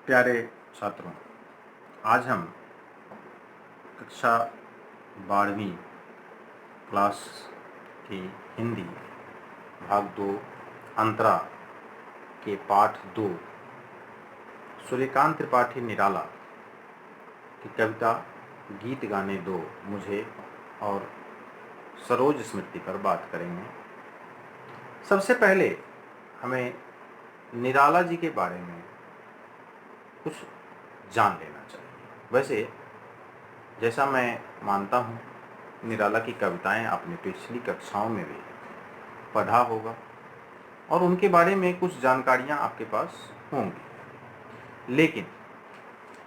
प्यारे छात्रों, आज हम कक्षा 12वीं क्लास की हिंदी भाग 2 अंतरा के पाठ 2 सूर्यकांत त्रिपाठी निराला की कविता गीत गाने दो मुझे और सरोज स्मृति पर बात करेंगे। सबसे पहले हमें निराला जी के बारे में कुछ जान लेना चाहिए। वैसे जैसा मैं मानता हूँ, निराला की कविताएं आपने पिछली कक्षाओं में भी पढ़ा होगा और उनके बारे में कुछ जानकारियाँ आपके पास होंगी, लेकिन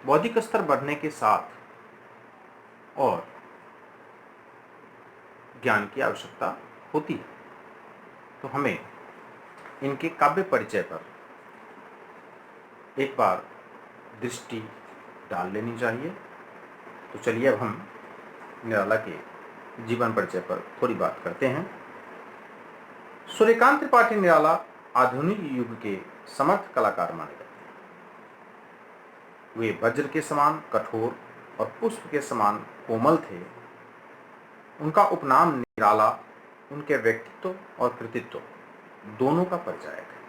बौद्धिक स्तर बढ़ने के साथ और ज्ञान की आवश्यकता होती है, तो हमें इनके काव्य परिचय पर एक बार दृष्टि डाल लेनी चाहिए। तो चलिए अब हम निराला के जीवन परिचय पर थोड़ी बात करते हैं। सूर्यकांत त्रिपाठी निराला आधुनिक युग के समर्थ कलाकार माने जाते हैं। वे वज्र के समान कठोर और पुष्प के समान कोमल थे। उनका उपनाम निराला उनके व्यक्तित्व और कृतित्व दोनों का परिचायक है।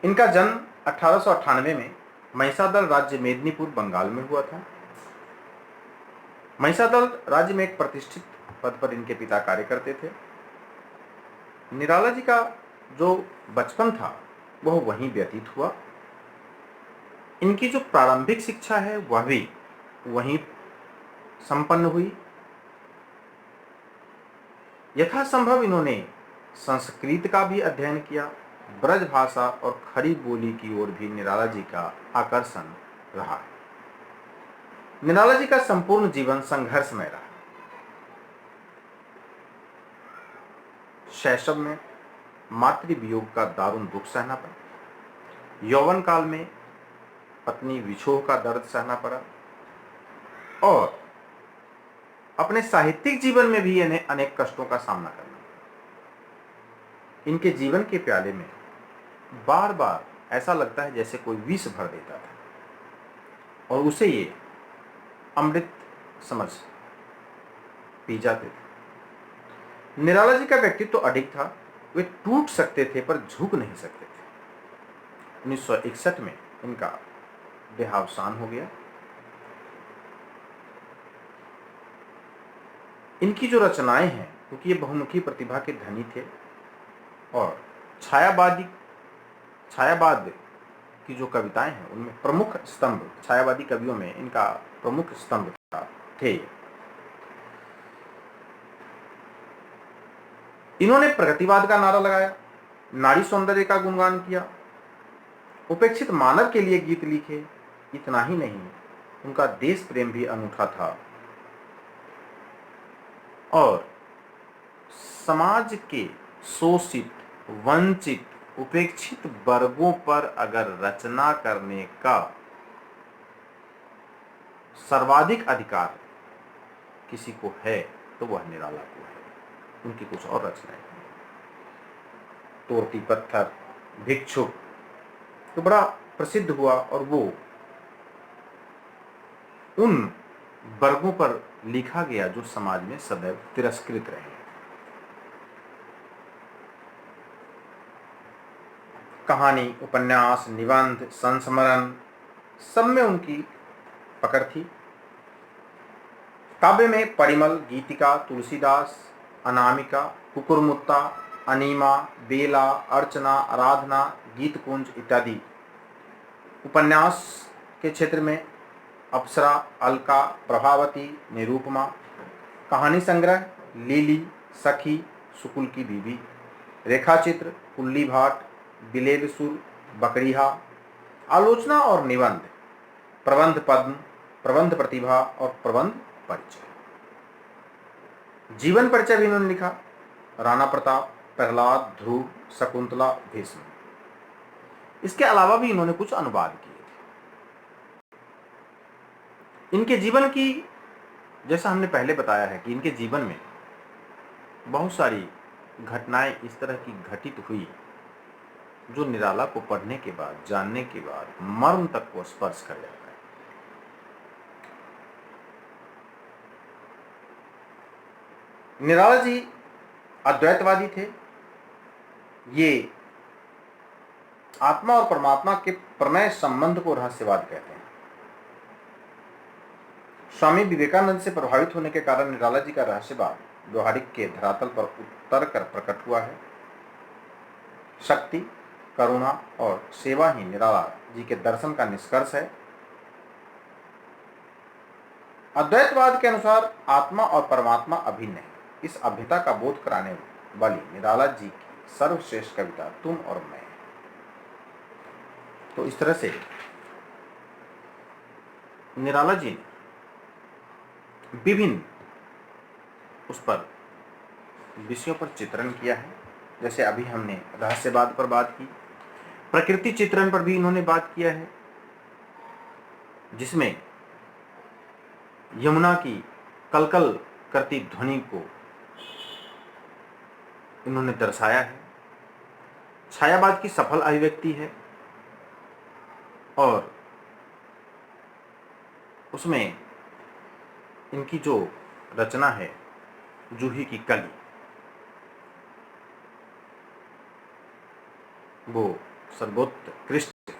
इनका जन्म 1898 में महिषादल राज्य मेदिनीपुर बंगाल में हुआ था। महिषादल राज्य में एक प्रतिष्ठित पद पर इनके पिता कार्य करते थे। निराला जी का जो बचपन था वह वहीं व्यतीत हुआ। इनकी जो प्रारंभिक शिक्षा है वह भी वहीं संपन्न हुई। यथासंभव इन्होंने संस्कृत का भी अध्ययन किया। ब्रज भाषा और खड़ी बोली की ओर भी निराला जी का आकर्षण रहा है। निराला जी का संपूर्ण जीवन संघर्षमय रहा। शैशव में मातृ वियोग का दारुण दुख सहना पड़ा। यौवन काल में पत्नी विछोह का दर्द सहना पड़ा और अपने साहित्यिक जीवन में भी इन्हें अनेक कष्टों का सामना करना पड़ा। इनके जीवन के प्याले में बार बार ऐसा लगता है जैसे कोई विष भर देता था और उसे ये अमृत समझ पी जाते थे। निराला जी का व्यक्तित्व तो अडिग था। वे टूट सकते थे पर झुक नहीं सकते थे। 1961 में इनका देहावसान हो गया। इनकी जो रचनाएं हैं, क्योंकि ये बहुमुखी प्रतिभा के धनी थे और छायावाद की जो कविताएं हैं उनमें प्रमुख स्तंभ, छायावादी कवियों में इनका प्रमुख स्तंभ थे। इन्होंने प्रगतिवाद का नारा लगाया, नारी सौंदर्य का गुणगान किया, उपेक्षित मानव के लिए गीत लिखे। इतना ही नहीं, उनका देश प्रेम भी अनूठा था और समाज के शोषित, वंचित, उपेक्षित वर्गों पर अगर रचना करने का सर्वाधिक अधिकार किसी को है तो वह निराला को है। उनकी कुछ और रचनाएं हैं, तोड़ती पत्थर, भिक्षुक तो बड़ा प्रसिद्ध हुआ और वो उन वर्गों पर लिखा गया जो समाज में सदैव तिरस्कृत रहे। कहानी, उपन्यास, निबंध, संस्मरण सब में उनकी पकड़ थी। काव्य में परिमल, गीतिका, तुलसीदास, अनामिका, कुकुरमुत्ता, अनीमा, बेला, अर्चना, आराधना, गीतकुंज इत्यादि। उपन्यास के क्षेत्र में अप्सरा, अलका, प्रभावती, निरूपमा। कहानी संग्रह लीली, सखी, सुकुल की बीवी। रेखाचित्र कुल्ली भाट, बिलेल सुर, बकड़ीहा। आलोचना और निबंध, प्रबंध पद्म, प्रबंध प्रतिभा और प्रबंध परिचय। जीवन परिचय भी इन्होंने लिखा, राणा प्रताप, प्रहलाद, ध्रुव, शकुंतला, भीष्म। इसके अलावा भी इन्होंने कुछ अनुवाद किए थे। इनके जीवन की, जैसा हमने पहले बताया है कि इनके जीवन में बहुत सारी घटनाएं इस तरह की घटित हुई जो निराला को पढ़ने के बाद, जानने के बाद मर्म तक को स्पर्श कर जाता है। निराला जी अद्वैतवादी थे। ये आत्मा और परमात्मा के प्रमेय संबंध को रहस्यवाद कहते हैं। स्वामी विवेकानंद से प्रभावित होने के कारण निराला जी का रहस्यवाद व्यवहारिक के धरातल पर उतर कर प्रकट हुआ है। शक्ति, करुणा और सेवा ही निराला जी के दर्शन का निष्कर्ष है। अद्वैतवाद के अनुसार आत्मा और परमात्मा अभिन्न है। इस अभिन्नता का बोध कराने वाली निराला जी की सर्वश्रेष्ठ कविता तुम और मैं। तो इस तरह से निराला जी ने विभिन्न उस पर विषयों पर चित्रण किया है। जैसे अभी हमने रहस्यवाद पर बात की, प्रकृति चित्रण पर भी इन्होंने बात किया है, जिसमें यमुना की कलकल करती ध्वनि को इन्होंने दर्शाया है। छायावाद की सफल अभिव्यक्ति है और उसमें इनकी जो रचना है जूही की कली, वो सर्वोत्कृष्ट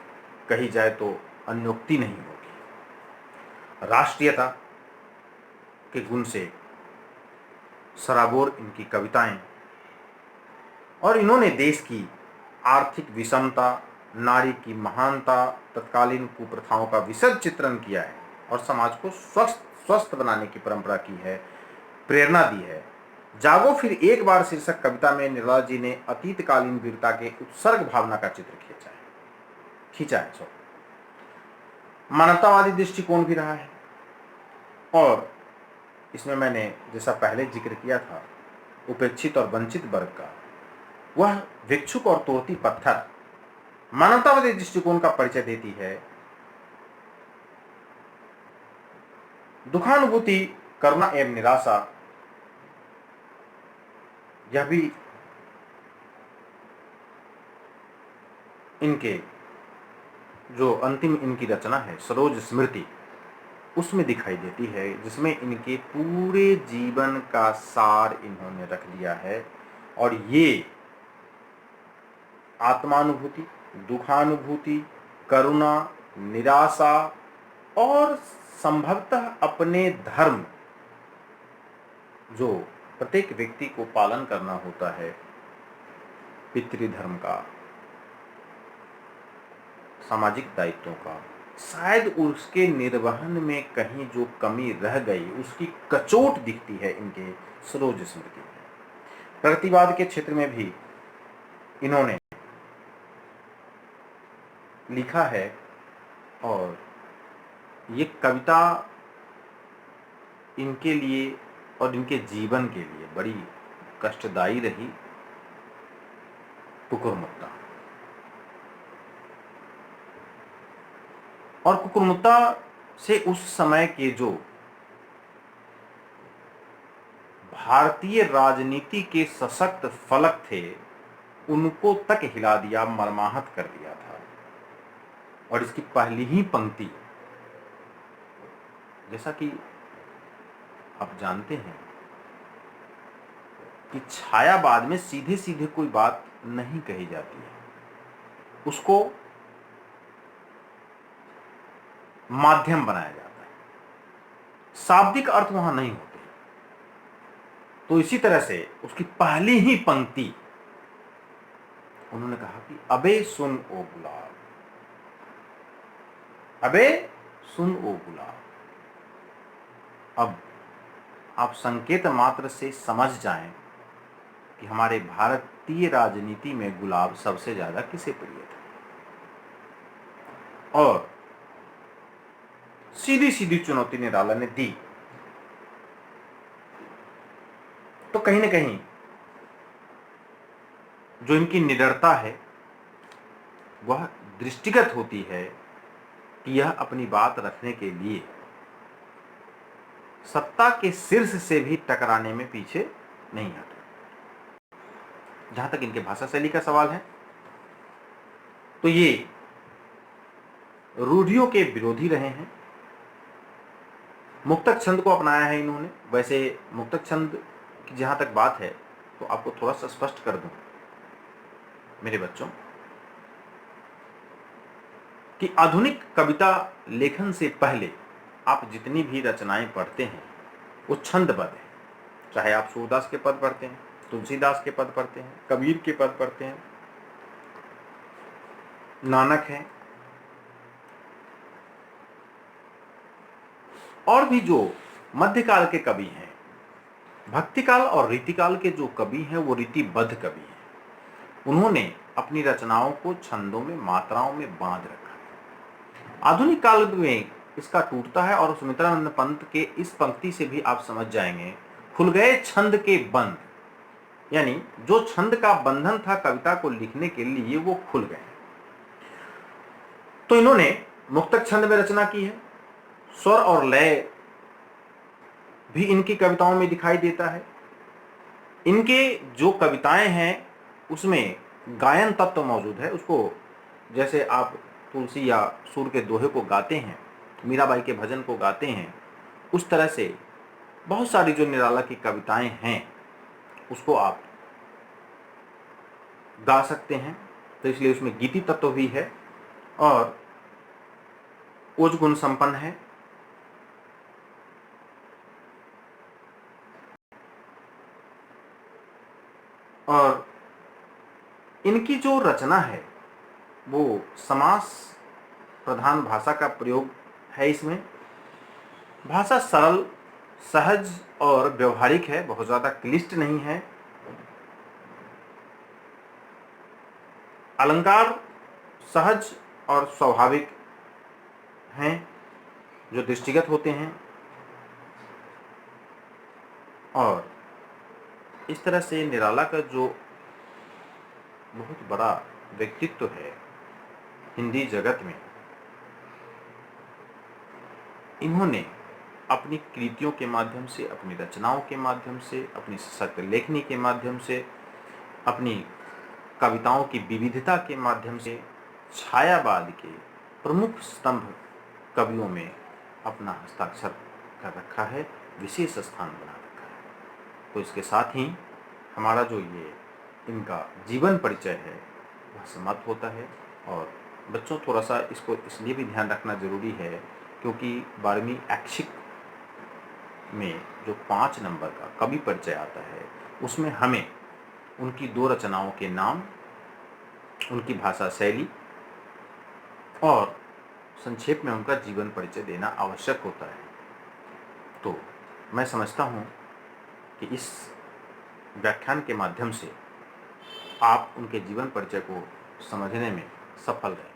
कही जाए तो अन्योक्ति नहीं होगी। राष्ट्रीयता के गुण से सराबोर इनकी कविताएं, और इन्होंने देश की आर्थिक विषमता, नारी की महानता, तत्कालीन कुप्रथाओं का विशद चित्रण किया है और समाज को स्वस्थ बनाने की परंपरा की है, प्रेरणा दी है। जागो फिर एक बार शीर्षक कविता में निराला जी ने अतीतकालीन वीरता के उत्सर्ग भावना का चित्र खींचा है। मानवतावादी दृष्टिकोण भी रहा है और इसमें मैंने जैसा पहले जिक्र किया था, उपेक्षित और वंचित वर्ग का वह भिक्षुक और तोड़ती पत्थर मानवतावादी दृष्टिकोण का परिचय देती है। दुखानुभूति, करुणा एवं निराशा, यह भी इनके जो अंतिम इनकी रचना है सरोज स्मृति, उसमें दिखाई देती है, जिसमें इनके पूरे जीवन का सार इन्होंने रख दिया है। और ये आत्मानुभूति, दुखानुभूति, करुणा, निराशा और संभवतः अपने धर्म, जो प्रत्येक व्यक्ति को पालन करना होता है, पितृधर्म का, सामाजिक दायित्वों का, शायद उसके निर्वहन में कहीं जो कमी रह गई उसकी कचोट दिखती है इनके सरोज स्मृति में। प्रगतिवाद के क्षेत्र में भी इन्होंने लिखा है और ये कविता इनके लिए और इनके जीवन के लिए बड़ी कष्टदायी रही। कुकुरमुत्ता, और कुकुरमुत्ता से उस समय के जो भारतीय राजनीति के सशक्त फलक थे उनको तक हिला दिया, मर्माहत कर दिया था। और इसकी पहली ही पंक्ति, जैसा कि आप जानते हैं कि छायावाद में सीधे सीधे कोई बात नहीं कही जाती है, उसको माध्यम बनाया जाता है, शाब्दिक अर्थ वहां नहीं होते। तो इसी तरह से उसकी पहली ही पंक्ति उन्होंने कहा कि अबे सुन ओ गुलाब, अबे सुन ओ गुलाब। अब आप संकेत मात्र से समझ जाएं कि हमारे भारतीय राजनीति में गुलाब सबसे ज्यादा किसे प्रिय था। और सीधी सीधी चुनौती निराला ने दी। तो कहीं ना कहीं जो इनकी निडरता है वह दृष्टिगत होती है कि यह अपनी बात रखने के लिए सत्ता के शीर्ष से भी टकराने में पीछे नहीं हटे। जहां तक इनके भाषा शैली का सवाल है, तो ये रूढ़ियों के विरोधी रहे हैं। मुक्तक छंद को अपनाया है इन्होंने। वैसे मुक्तक छंद की जहाँ तक बात है तो आपको थोड़ा सा स्पष्ट कर दूं मेरे बच्चों कि आधुनिक कविता लेखन से पहले आप जितनी भी रचनाएं पढ़ते हैं वो छंदबद्ध है। चाहे आप सूरदास के पद पढ़ते हैं, तुलसीदास के पद पढ़ते हैं, कबीर के पद पढ़ते हैं, नानक हैं, और भी जो मध्यकाल के कवि हैं, भक्तिकाल और रीतिकाल के जो कवि हैं वो रीतिबद्ध कवि हैं। उन्होंने अपनी रचनाओं को छंदों में, मात्राओं में बांध रखा। आधुनिक काल में इसका टूटता है और सुमित्रानंद पंत के इस पंक्ति से भी आप समझ जाएंगे, खुल गए छंद के बंध, यानी जो छंद का बंधन था कविता को लिखने के लिए वो खुल गए। तो इन्होंने मुक्तक छंद में रचना की है। स्वर और लय भी इनकी कविताओं में दिखाई देता है। इनके जो कविताएं हैं उसमें गायन तत्व मौजूद है। उसको जैसे आप तुलसी या सूर के दोहे को गाते हैं, मीराबाई के भजन को गाते हैं, उस तरह से बहुत सारी जो निराला की कविताएं हैं उसको आप गा सकते हैं। तो इसलिए उसमें गीति तत्व भी है और ओज गुण संपन्न है। और इनकी जो रचना है वो समास प्रधान भाषा का प्रयोग है। इसमें भाषा सरल, सहज और व्यवहारिक है, बहुत ज़्यादा क्लिष्ट नहीं है। अलंकार सहज और स्वाभाविक हैं जो दृष्टिगत होते हैं। और इस तरह से निराला का जो बहुत बड़ा व्यक्तित्व है हिंदी जगत में, इन्होंने अपनी कृतियों के माध्यम से, अपनी रचनाओं के माध्यम से, अपनी सत्य लेखनी के माध्यम से, अपनी कविताओं की विविधता के माध्यम से छायावाद के प्रमुख स्तंभ कवियों में अपना हस्ताक्षर कर रखा है, विशेष स्थान बना रखा है। तो इसके साथ ही हमारा जो ये इनका जीवन परिचय है वह समाप्त होता है। और बच्चों थोड़ा सा इसको इसलिए भी ध्यान रखना जरूरी है क्योंकि 12वीं ऐच्छिक में जो 5 नंबर का कवि परिचय आता है उसमें हमें उनकी 2 रचनाओं के नाम, उनकी भाषा शैली और संक्षेप में उनका जीवन परिचय देना आवश्यक होता है। तो मैं समझता हूँ कि इस व्याख्यान के माध्यम से आप उनके जीवन परिचय को समझने में सफल रहे।